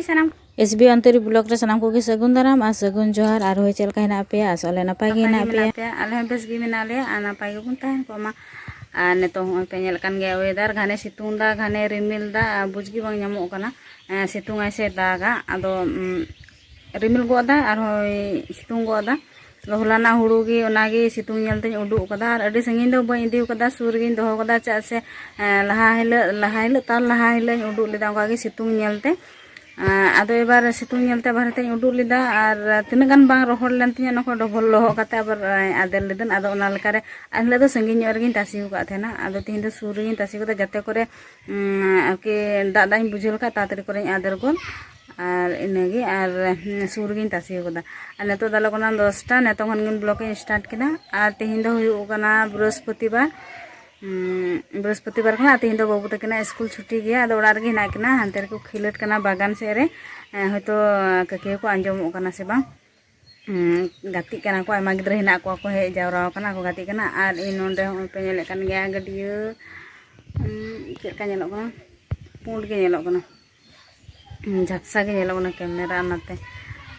SB अंतरी block रे सनाम को सगुन दाराम आ सगुन जोहार आर होय चलका हेना पे आसले नपाय गे हेना पे आले बेस गे मेना ले आ नपाय गे बुन तहन को मा आ नेतो होय पे नेल कान गे वेदर घाने सितुंग दा घाने रिमिल दा बुजगी बांग ᱧᱟᱢᱚᱜ ᱠᱟᱱᱟ सितुंग आय से दागा आदो रिमिल गोदा आर होय सितुंग गोदा होलाना हुड़ू गे ओनागे सितुंग नेलते उडुक कदा आर अडी संगिन दो बई इदी कदा सुर गे दोहो कदा चा से लहा हिल ताल लहा हिल उडुक लेदा ओकागे सितुंग नेलते आदो एबार सितुंग नेलते बारते उडुक लेदा आर तिना गान बांग रोहड़ लेन तिया नको डबल लोहो कते आबार आदेल लेदन आदो ओना लेकारे आनले दो संगिन ᱧᱚᱜ ᱨᱮᱜᱤᱧ ᱛᱟᱥᱤ ᱠᱟᱜ ᱛᱟᱦᱮᱱᱟ आदो तिहिन दो सुर ᱨᱮᱜᱤᱧ ᱛᱟᱥᱤ ᱠᱟᱫᱟ ᱡᱟᱛᱮ ᱠᱚᱨᱮ आरके दाग दाग बुझेल का तातरी करे आदेर गोल और इनगे और सुर गिन तासी कदा और नेतो दालो कना 10टा नेतो खन गिन ब्लॉक स्टार्ट किदा और तिहिन दो हुयु कना बृहस्पतिवार खना तिहिन दो बाबू तकिना स्कूल छुट्टी गया आदो ओड़ा रगे हिना किना हानते रे को खिलट कना बागान से रे हयतो कके को आंजमो कना से बा गाती कना को आयमा गिद्रा हिना को हे जावरा कना को गाती कना और इन नोंडे हो पे नेले कन गया गडियो चेक का नेलो कना पुंड के नेलो कना झपसा के नेलो कना कैमरा नाते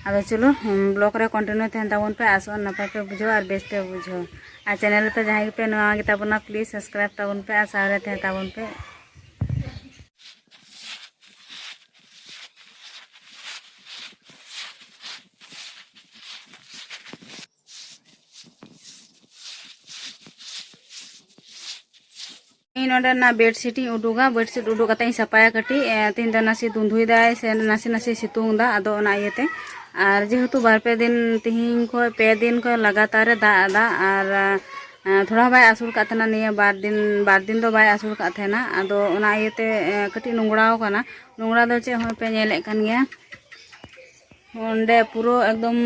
आदो चलो ब्लॉग रे कंटिन्यू तहन ताबन पे आसो नपाय पे बुझो और बेस पे बुझो आ चैनल पे जहां पे नवा गे ताबना प्लीज सब्सक्राइब ताबन पे आ सारे तहन ताबन पे ना बेडशीट उडुगा बेडशीट उडुक कते सपाया कटी तीन दा नासी दुंधुई दाय से नासी नासी सितुंग दा आदो ओना इयते और जेहेतु बार पे दिन तिहिन को पे दिन को लगातार दा और थोड़ा बाय आसुल का थना निया बार दिन दो बाय आसुल का थना आदो ओना इयते कटी नुंगड़ाव कना नुंगड़ा दो चे हो पे नेले कन गया ओंडे पुरो एकदम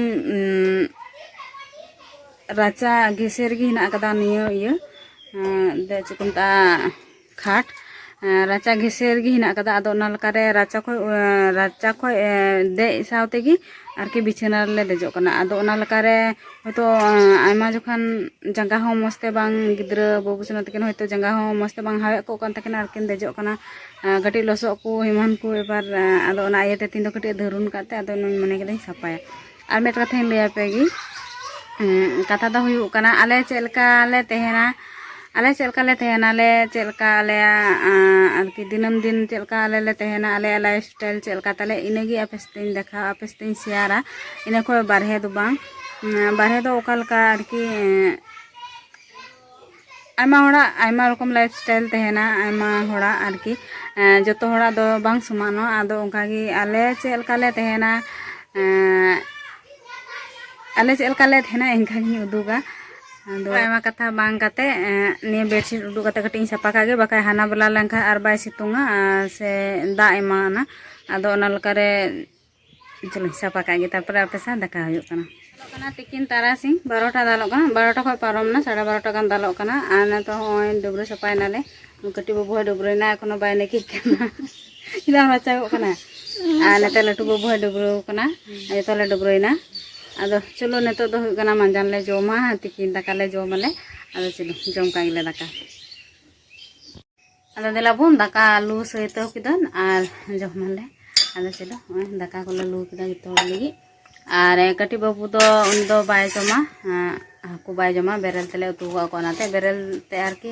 राचा घिसेर गी हिना कदा निया इया दे चिकुंता खाट राचा घिसेर गी हिना कदा आदो ओना लकारे राचा को दे सावते गी आरके बिछाना ले देजो कना आदो ओना लकारे हयतो आयमा जखन जंगा हो मस्ते बांग गिद्रा बाबू सना तकिन हयतो जंगा हो मस्ते बांग हावे को कन तकिन आरकिन देजो कना गटी लसो को हिमान को एबार आदो ओना आयते तीन दो कटी धरुन काते आदो नुन मने गेदई सपाया आर मेट कथा ले आपेगी कथा दा हुयु कना आले चेलका ले तेहना आले चलका ले तेहना ले चलका ले आरकी दिनम दिन चलका ले तेहना आले लाइफ स्टाइल चलका तले इनेगी अपेस्तिन देखा अपेस्तिन शेयरा इने को बारहे दो बांग बारहे दो ओकाल का आरकी आयमा रकम लाइफ स्टाइल तेहना आयमा होड़ा आरकी जतो होड़ा दो बांग समानो आदो ओंकागी आले चलका ले तेहना इनका गी उदुगा आदो आयमा कथा बांग काते ने बेडशीट उडु काते कटिंग सपा कागे बाका हाना बला लंखा आर बाय सितुंगा से दा एमाना आदो ओना लकारे चलो सपा कागे तारपर आपे सा दका हुयु कना तिकिन तारासिंग 12टा दालो कना 12टा खय पारमना 12:30 गान दालो कना आर तो होय डुबरे सपायनाले कटी बाबू होय डुबरेना एखोनो बाय नेकी कना इदा माचागो कना आ नेते लटु बाबू होय डुबरो कना जतोले डुबरोइना आदो चलो नेतो दो हुयु कना मांजान ले जोमा तिकिन दाका ले जोमाले आदो चलो जोम कागले दाका आदो देला बुन दाका आलू सहित किदन आर जोमाले आदो चलो दाका को लू किदा जतो लगी आर कटी बाबू दो उन दो बाय जोमा हाकु बाय जोमा बेरल तेले उतु को नाते बेरल ते आरकी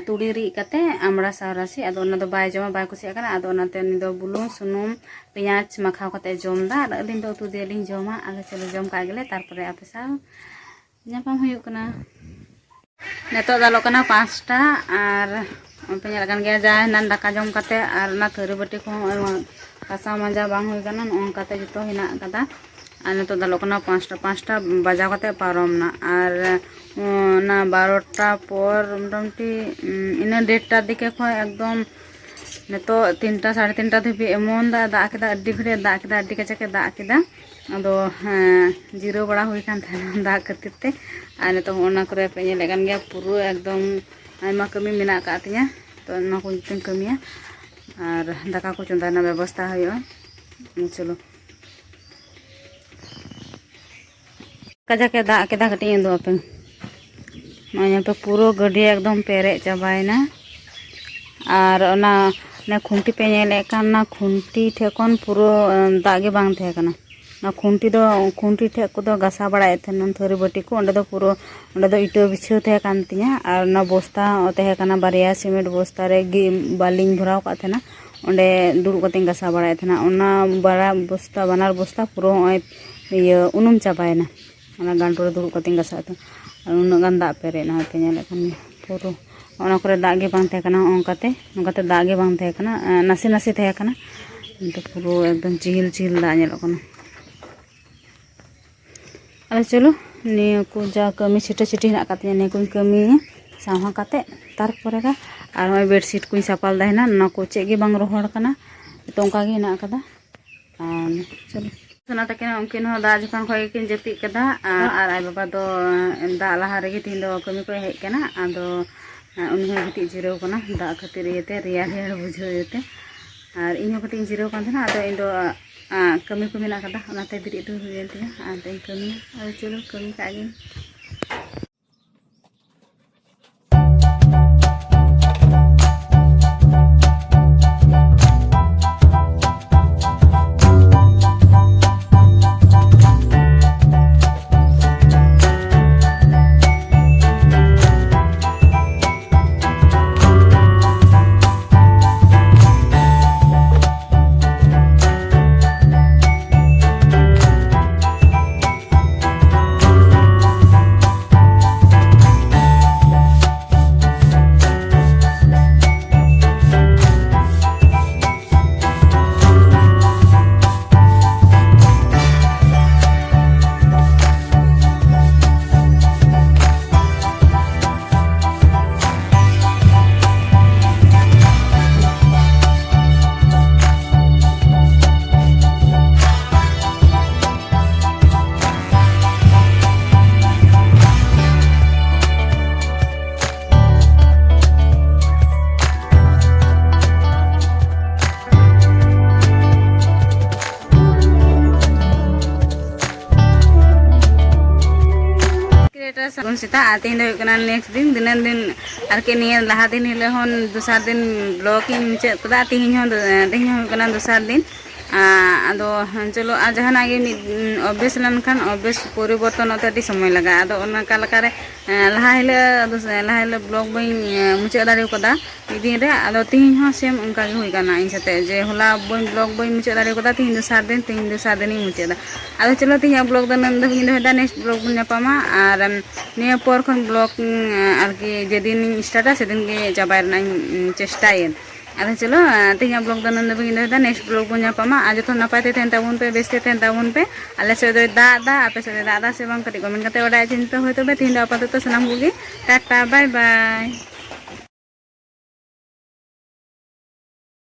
तुड़ी री कते आमड़ा सारासी आदो ओना दो बाय जोमा बाय कुसिया कना आदो ओनाते उनि दो बुलुंग सुनुम पियाज मखाव कते जोम दा अलिन दो उतु देलिन जोमा आदो चलो जोम कागले तारपरे आपे सा ᱧᱟᱯᱟᱢ हुयु कना नेतो दालो कना 5टा आर पेñal kan गया जाय नान दाका जोम कते आर ना थरी बटी को कासा मजा बांग हुई कना ओन कते जतो हिना कदा आर नेतो दालो कना 5टा बजा कते पारमना आर ना 12टा पर मोटामुटी इना 1:30टा दिके खो एकदम नेतो 3टा 3:30 धबी एमन दा केदा अड्डी घड़े दा केदा अड्डी कचके दा केदा आदो जीरो बड़ा हुई कान थाना दा खातिर ते आ नेतो ओना करे पे नेले कान गया पुरो एकदम आयमा कमी मेना का तिया तो ना को तिन कमिया और दाका को चंदाना व्यवस्था होयो चलो कजा के दा केदा कटी दो पे माया पे पुरो गड्डी एकदम पेरे चाबायना और ओना ᱚᱱᱟ ᱠᱷᱩᱱᱴᱤ ᱯᱮ ᱧᱮᱞᱮᱫ ᱠᱟᱱ ᱚᱱᱟ ᱠᱷᱩᱱᱴᱤ ᱴᱷᱮᱱ ᱠᱷᱚᱱ ᱯᱩᱨᱟᱹ ᱫᱟᱜ ᱜᱮ ᱵᱟᱝ ᱛᱟᱦᱮᱸ ᱠᱟᱱᱟ ᱚᱱᱟ ᱠᱷᱩᱱᱴᱤ ᱴᱷᱮᱡ ᱠᱚᱫᱚ ᱜᱟᱥᱟᱣ ᱵᱟᱲᱟᱭᱮᱫ ᱛᱟᱦᱮᱱᱟ ᱛᱷᱟᱹᱨᱤ ᱵᱟᱹᱴᱤ ᱠᱚ ᱚᱸᱰᱮ ᱫᱚ ᱯᱩᱨᱟᱹ ᱚᱸᱰᱮ ᱫᱚ ᱤᱴᱟᱹ ᱵᱤᱪᱷᱟᱹᱣ ᱛᱟᱦᱮᱸ ᱠᱟᱱ ᱛᱤᱧᱟ ᱟᱨ ᱚᱱᱟ ᱵᱚᱥᱛᱟ ᱛᱟᱦᱮᱸ ᱠᱟᱱᱟ ᱵᱟᱨᱭᱟ ᱥᱤᱢᱮᱱᱴ ᱵᱚᱥᱛᱟ ᱨᱮ ᱵᱟᱞᱤᱧ ᱵᱷᱚᱨᱟᱣ ᱠᱟᱜ ᱛᱟᱦᱮᱱᱟ ᱚᱸᱰᱮ ᱫᱩᱲᱩᱵ ᱠᱟᱛᱮᱧ ᱜᱟᱥᱟᱣ ᱵᱟᱲᱟᱭᱮᱫ ᱛᱟᱦᱮᱱᱟ ᱚᱱᱟ ᱵᱟᱱᱟᱨ ᱵᱚᱥᱛᱟ ᱯᱩᱨᱟᱹ ᱱᱚᱜᱼᱚᱭ ᱩᱱᱩᱢ ᱪᱟᱵᱟᱭᱮᱱᱟ ᱚᱱᱟ ᱜᱟᱱᱴᱩ ᱨᱮ ᱫᱩᱲᱩᱵ ᱠᱟᱛᱮᱧ ᱜᱟᱥᱟᱣ ᱛᱟᱦᱮᱱᱟ ᱟᱨ ᱩᱱᱟᱹᱜ ᱜᱟᱱ ᱫᱟᱜ ᱯᱮᱨᱮᱡ ᱮᱱᱟ ᱯᱮ ᱧᱮᱞᱮᱫ ᱠᱟᱱ ᱜᱮᱭᱟ ᱯᱩᱨᱟᱹ ᱚᱱᱟ ᱠᱚᱨᱮ ᱫᱟᱜ ᱜᱮ ᱵᱟᱝ ᱛᱟᱦᱮᱸ ᱠᱟᱱᱟ ᱱᱚᱝᱠᱟᱛᱮ ᱫᱟᱜ ᱜᱮ ᱵᱟᱝ ᱛᱟᱦᱮᱸ ᱠᱟᱱᱟ ᱱᱟᱥᱮ ᱱᱟᱥᱮ ᱛᱟᱦᱮᱸ ᱠᱟᱱᱟ ᱯᱩᱨᱟᱹ ᱮᱠᱫᱚᱢ ᱪᱤᱦᱤᱞ ᱪᱤᱦᱤᱞ ᱫᱟᱜ ᱧᱮᱞᱚᱜ ᱠᱟᱱᱟ ᱟᱫᱚ ᱪᱚᱞᱚ ᱱᱤᱭᱟᱹ ᱠᱚ ᱡᱟ ᱠᱟᱹᱢᱤ ᱪᱷᱤᱴᱟᱹ ᱪᱷᱤᱴᱤ ᱦᱮᱱᱟᱜ ᱟᱠᱟᱫ ᱛᱤᱧᱟᱹ ᱱᱤᱭᱟᱹ ᱠᱚᱧ ᱠᱟᱹᱢᱤᱭᱟ ᱥᱟᱶᱦᱟ ᱠᱟᱛᱮ ᱛᱟᱨᱯᱚᱨᱮ ᱟᱨ ᱱᱚᱜᱼᱚᱭ ᱵᱮᱰᱥᱤᱴ ᱠᱚᱧ ᱥᱟᱯᱟ ᱞᱮᱫᱟ ᱦᱮᱱᱟᱜ ᱚᱱᱟ ᱠᱚ ᱪᱮᱫ ᱜᱮ ᱵᱟᱝ ᱨᱚᱦᱚᱲ ᱠᱟᱱᱟ ᱛᱚ ᱚᱱᱠᱟ ᱜᱮ ᱦᱮᱱᱟᱜ ᱟᱠᱟᱫᱟ ᱟᱨ ᱪᱚᱞᱚ ᱥᱳᱱᱟ ᱛᱟᱹᱠᱤᱱ ᱩᱱᱠᱤᱱ ᱦᱚᱸ ᱫᱟᱜ ᱡᱚᱠᱷᱚᱱ ᱠᱷᱚᱱ ᱜᱮᱠᱤᱱ ᱡᱟᱹᱯᱤᱫ ᱠᱟᱫᱟ ᱟᱨ ᱟᱡ ᱵᱟᱵᱟ ᱫᱚ ᱫᱟᱜ ᱞᱟᱦᱟ ᱨᱮᱜᱮ ᱛᱤᱦᱤᱧ ᱫᱚ ᱠᱟᱹᱢᱤ ᱠᱚ ᱦᱮᱡ ᱠᱟᱱᱟ ᱟᱫᱚ ᱩᱱᱤ ᱦᱚᱸ ᱜᱤᱛᱤᱡ ᱡᱤᱨᱟᱹᱣ ᱠᱟᱱᱟ ᱫᱟᱜ ᱠᱷᱟᱹᱛᱤᱨ ᱤᱭᱟᱹᱛᱮ ᱨᱮᱭᱟᱲ ᱵᱩᱡᱷᱟᱹᱣ ᱤᱭᱟᱹᱛᱮ ᱟᱨ ᱤᱧ ᱦᱚᱸ ᱠᱟᱹᱴᱤᱡ ᱤᱧ ᱡᱤᱨᱟᱹᱣ ᱠᱟᱱ ᱛᱟᱦᱮᱱᱟ ᱟᱫᱚ ᱤᱧ ᱫᱚ ᱠᱟᱹᱢᱤ ᱠᱚ ᱢᱮᱱᱟᱜ ᱠᱟᱫᱟ ᱚᱱᱟᱛᱮ ᱵᱮᱨᱮᱫ ᱫᱚ ᱦᱩᱭᱮᱱ ᱛᱤᱧᱟ ᱟᱨ ᱤᱧ ᱠᱟᱹᱢᱤᱭᱟ ᱟᱫᱚ ᱪᱚᱞᱚ ᱠᱟᱹᱢᱤ ᱠᱟᱜ ᱜᱤᱧ सेता तीन नेक्स्ट दिन दिनन दिन आरके निया लहा दिन हिले हन दूसरा दिन ब्लॉग इन मुचाद कदा तीन दूसरा दिन आदो चलो आ जहाना गे अभ्यास लनखान अभ्यास परिवर्तन अति समय लगा आदो ओनका लकारे लहा हिले ब्लॉग बई मुचाद दाड़े कदा दिन रे आदो तीन हन सेम उनका गे हुई काना इन साथे जे होला बई ब्लॉग बई मुचाद दाड़े कदा तीन दूसरा दिन मुचादा आदो चलो तीन ब्लॉग द नंद इन दा नेक्स्ट ब्लॉग बन नापामा आर निया पर खन ब्लॉग आरकी जेदिन स्टार्टा सेदिन गे चाबाय रना चेष्टायेन आदो चलो तीन ब्लॉग द नंद इन दा नेक्स्ट ब्लॉग बन नापामा आज तो नपायते तेन ताबुन पे बेस्ते तेन ताबुन पे आले से दा आपे से दा से बांग कटी कमेंट कते बडाय चिंता होय तबे तीन दा आपातत सनाम गुगे टाटा बाय बाय।